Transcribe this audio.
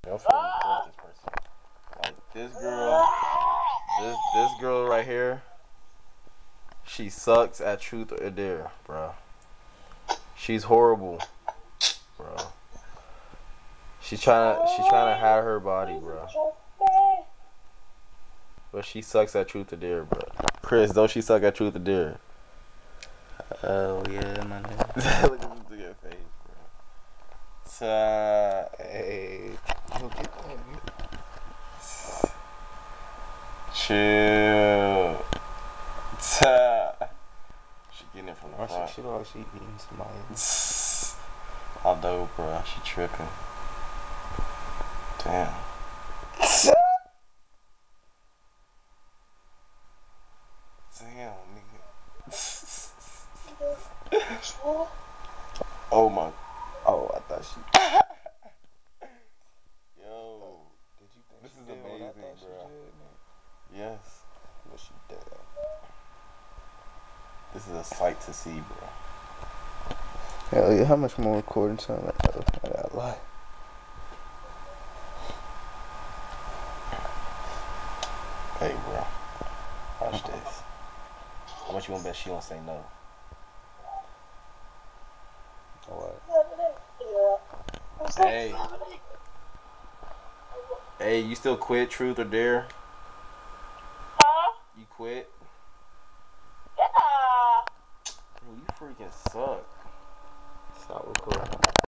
I'm finna report this person. Like this girl right here, she sucks at truth or dare, bro. She's horrible, bro. She's trying to hide her body, bro. But she sucks at truth or dare, bro. Chris, don't she suck at truth or dare? Oh yeah, man. Look at this nigga face, bro. Hey, chill. She getting it from the front. She look like she eating somebody. I know, bro. She tripping. Damn. Damn, nigga. Oh my. Oh, I thought she. Yo. Did you think This she is did what I amazing, thought she bro. did, man? Yes. What she did? This is a sight to see, bro. Hell yeah, how much more recording time I know? I gotta lie. Hey, bro. Watch this. How much you want to bet she won't say no? What? Hey. Hey, you still quit truth or dare? Huh? You quit? Yeah. Bro, you freaking suck. Stop recording.